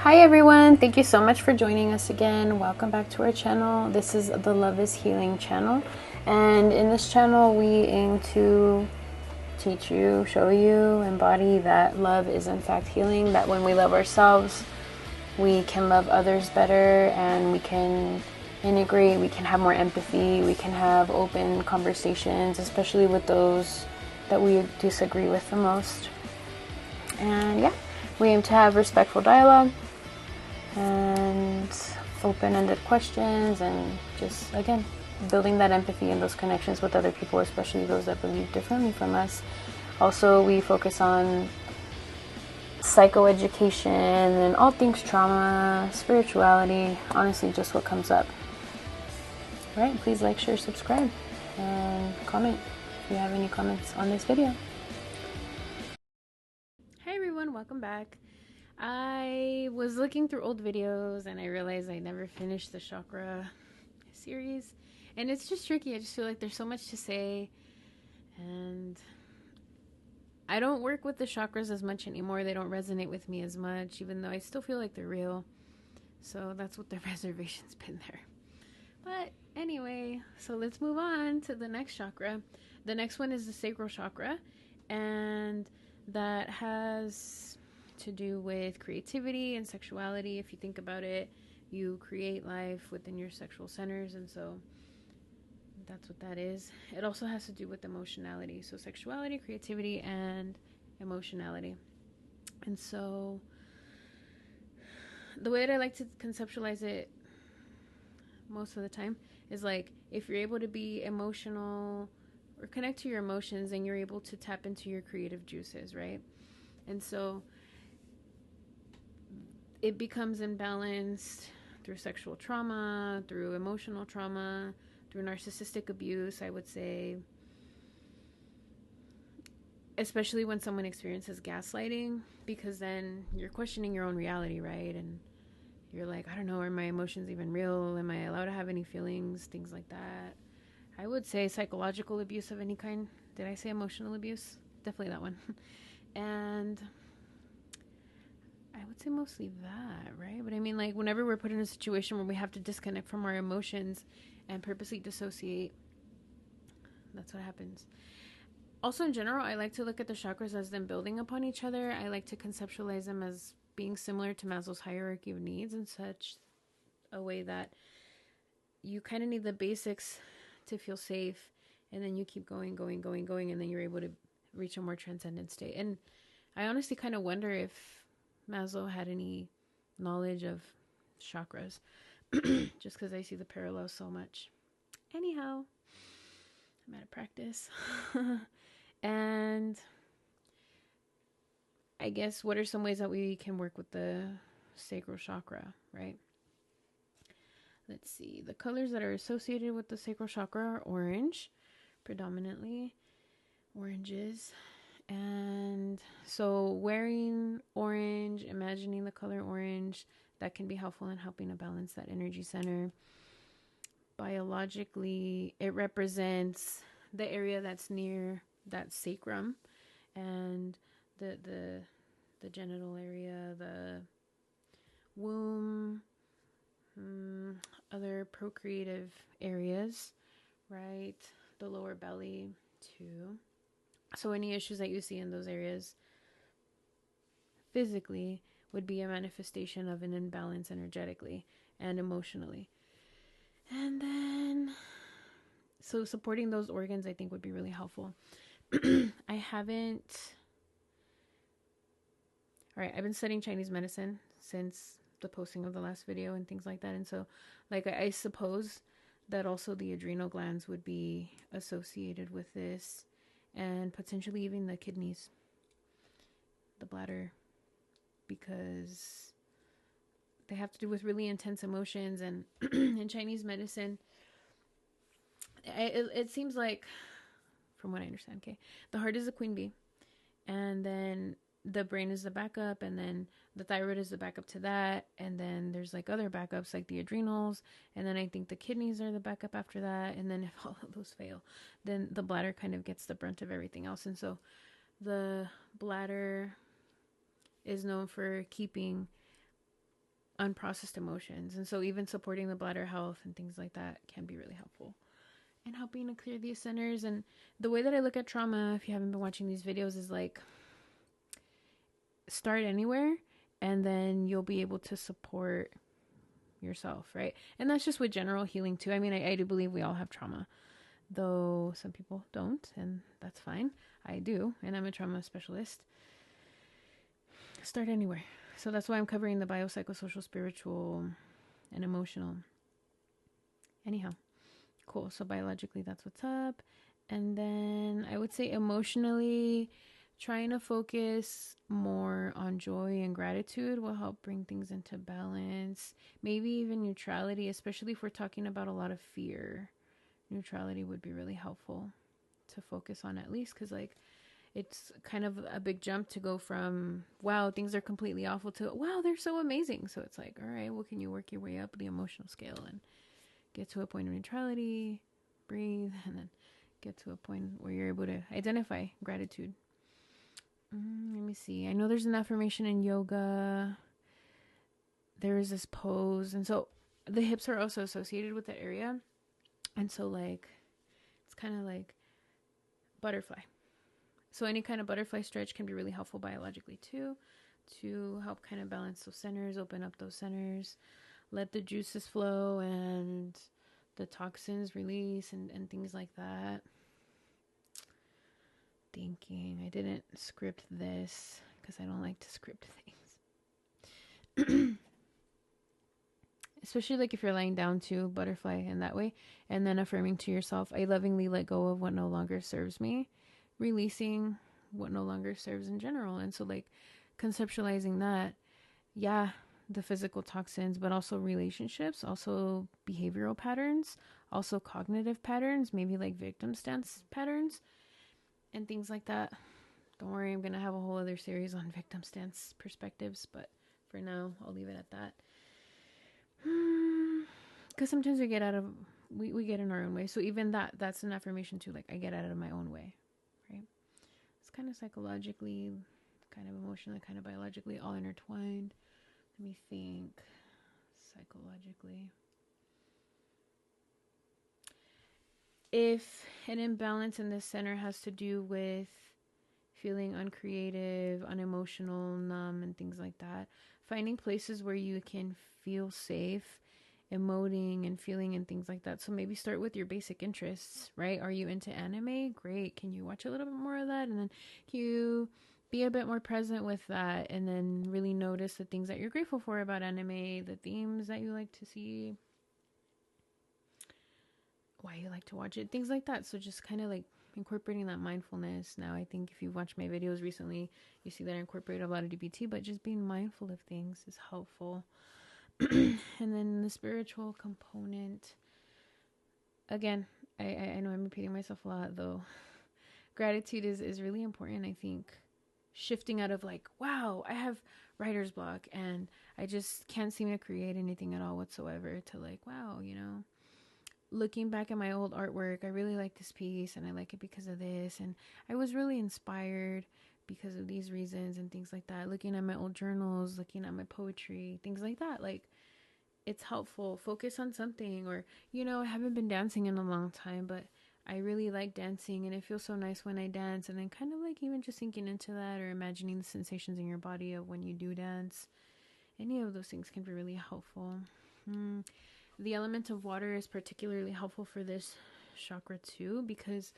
Hi everyone, thank you so much for joining us again. Welcome back to our channel. This is the Love is Healing channel, and in this channel we aim to teach you, show you, embody that love is in fact healing, that when we love ourselves we can love others better, and we can integrate, we can have more empathy, we can have open conversations, especially with those that we disagree with the most. And yeah, we aim to have respectful dialogue and open-ended questions, and just, again, building that empathy and those connections with other people, especially those that believe differently from us. Also, we focus on psychoeducation and all things trauma, spirituality, honestly, just what comes up. All right, please like, share, subscribe, and comment if you have any comments on this video. Hi everyone, welcome back. I was looking through old videos and I realized I never finished the chakra series, and it's just tricky. I just feel like there's so much to say, and I don't work with the chakras as much anymore. They don't resonate with me as much, even though I still feel like they're real. So that's what the reservation's been there. But anyway, so let's move on to the next chakra. The next one is the sacral chakra, and that has to do with creativity and sexuality. If you think about it, you create life within your sexual centers, and so that's what that is. It also has to do with emotionality. So sexuality, creativity, and emotionality. And so the way that I like to conceptualize it most of the time is like, if you're able to be emotional or connect to your emotions, then you're able to tap into your creative juices, right? And so it becomes imbalanced through sexual trauma, through emotional trauma, through narcissistic abuse, I would say, especially when someone experiences gaslighting, because then you're questioning your own reality, right? And you're like, I don't know, are my emotions even real? Am I allowed to have any feelings? Things like that. I would say psychological abuse of any kind. Did I say emotional abuse? Definitely that one. And I would say mostly that, right? But I mean, like, whenever we're put in a situation where we have to disconnect from our emotions and purposely dissociate, that's what happens. Also, in general, I like to look at the chakras as them building upon each other. I like to conceptualize them as being similar to Maslow's hierarchy of needs, in such a way that you kind of need the basics to feel safe, and then you keep going, and then you're able to reach a more transcendent state. And I honestly kind of wonder if Maslow had any knowledge of chakras, just because I see the parallels so much. Anyhow, I'm out of practice. And I guess, what are some ways that we can work with the sacral chakra, right? Let's see. The colors that are associated with the sacral chakra are orange, predominantly oranges. And so wearing orange, imagining the color orange, that can be helpful in helping to balance that energy center. Biologically, it represents the area that's near that sacrum, and the genital area, the womb, other procreative areas, right? The lower belly too. So any issues that you see in those areas physically would be a manifestation of an imbalance energetically and emotionally. And then, so supporting those organs, I think, would be really helpful. I've been studying Chinese medicine since the posting of the last video and things like that. And so, like, I suppose that also the adrenal glands would be associated with this, and potentially even the kidneys, the bladder, because they have to do with really intense emotions. And in Chinese medicine, it seems like, from what I understand, okay, the heart is the queen bee, and then the brain is the backup, and then the thyroid is the backup to that, and then there's like other backups like the adrenals, and then I think the kidneys are the backup after that, and then if all of those fail, then the bladder kind of gets the brunt of everything else. And so the bladder is known for keeping unprocessed emotions. And so even supporting the bladder health and things like that can be really helpful in helping to clear these centers. And the way that I look at trauma, if you haven't been watching these videos, is like start anywhere and then you'll be able to support yourself, right? And that's just with general healing too. I mean, I do believe we all have trauma, though some people don't, and that's fine. I do, and I'm a trauma specialist. Start anywhere. So that's why I'm covering the biopsychosocial, spiritual, and emotional. Anyhow, cool. So biologically, that's what's up. And then I would say emotionally, trying to focus more on joy and gratitude will help bring things into balance. Maybe even neutrality, especially if we're talking about a lot of fear. Neutrality would be really helpful to focus on, at least, because like it's kind of a big jump to go from wow, things are completely awful to wow, they're so amazing. So it's like, all right, well, can you work your way up the emotional scale and get to a point of neutrality, breathe, and then get to a point where you're able to identify gratitude. Let me see. I know there's an affirmation in yoga. There is this pose, and so the hips are also associated with that area. And so like it's kind of like butterfly. So any kind of butterfly stretch can be really helpful biologically too, to help kind of balance those centers, open up those centers, let the juices flow and the toxins release and things like that. Thinking, I didn't script this because I don't like to script things. Especially like if you're lying down to butterfly in that way, and then affirming to yourself, I lovingly let go of what no longer serves me, releasing what no longer serves in general. And so like conceptualizing that, yeah, the physical toxins, but also relationships, also behavioral patterns, also cognitive patterns, maybe like victim stance patterns and things like that. Don't worry, I'm going to have a whole other series on victim stance perspectives, but for now, I'll leave it at that. Because sometimes we get in our own way. So even that's an affirmation too. Like, I get out of my own way, right? It's kind of psychologically, kind of emotionally, kind of biologically all intertwined. Let me think. Psychologically, if an imbalance in the center has to do with feeling uncreative, unemotional, numb, and things like that, finding places where you can feel safe emoting and feeling and things like that. So maybe start with your basic interests, right? Are you into anime? Great. Can you watch a little bit more of that? And then can you be a bit more present with that, and then really notice the things that you're grateful for about anime, the themes that you like to see, why you like to watch it, things like that. So just kind of like incorporating that mindfulness. Now, I think if you've watched my videos recently, you see that I incorporate a lot of DBT, but just being mindful of things is helpful. And then the spiritual component, again, I know I'm repeating myself a lot, though. Gratitude is really important. I think shifting out of like, wow, I have writer's block and I just can't seem to create anything at all whatsoever, to like, wow, you know, looking back at my old artwork, I really like this piece and I like it because of this, and I was really inspired because of these reasons and things like that. Looking at my old journals, looking at my poetry, things like that. Like, it's helpful. Focus on something. Or, you know, I haven't been dancing in a long time, but I really like dancing and it feels so nice when I dance. And then kind of like even just sinking into that, or imagining the sensations in your body of when you do dance. Any of those things can be really helpful. The element of water is particularly helpful for this chakra too, because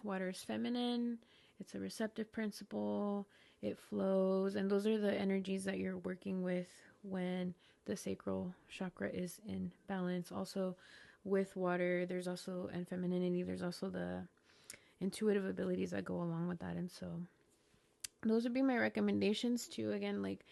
water is feminine. It's a receptive principle. It flows. And those are the energies that you're working with when the sacral chakra is in balance. Also, with water, there's also, and femininity, there's also the intuitive abilities that go along with that. And so those would be my recommendations too. Again, like,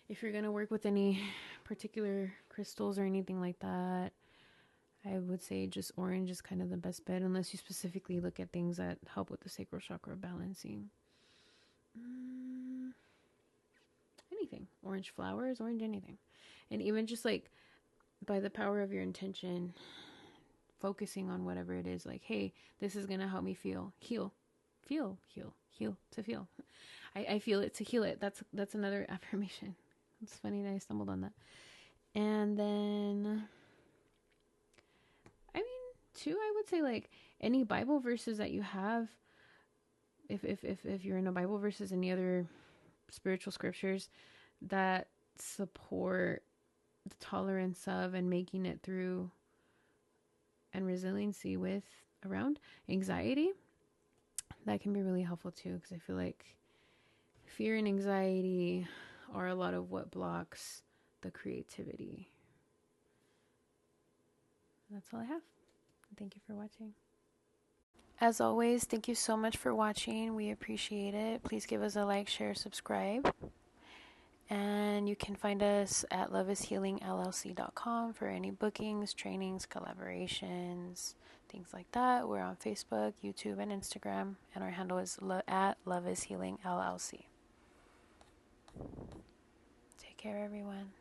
if you're going to work with any particular crystals or anything like that, I would say just orange is kind of the best bet, unless you specifically look at things that help with the sacral chakra balancing. Anything. Orange flowers, orange anything. And even just like by the power of your intention, focusing on whatever it is, like, hey, this is going to help me heal. Heal to feel. I feel it to heal it. That's another affirmation. It's funny that I stumbled on that. And then, I mean, too, I would say like any Bible verses that you have, if you're in a Bible verses, any other spiritual scriptures that support the tolerance of and making it through and resiliency with around anxiety, that can be really helpful too, because I feel like fear and anxiety are a lot of what blocks the creativity. That's all I have. Thank you for watching. As always, thank you so much for watching. We appreciate it. Please give us a like, share, subscribe. And you can find us at loveishealingllc.com for any bookings, trainings, collaborations, things like that. We're on Facebook, YouTube, and Instagram. And our handle is at loveishealingllc. Take care, everyone.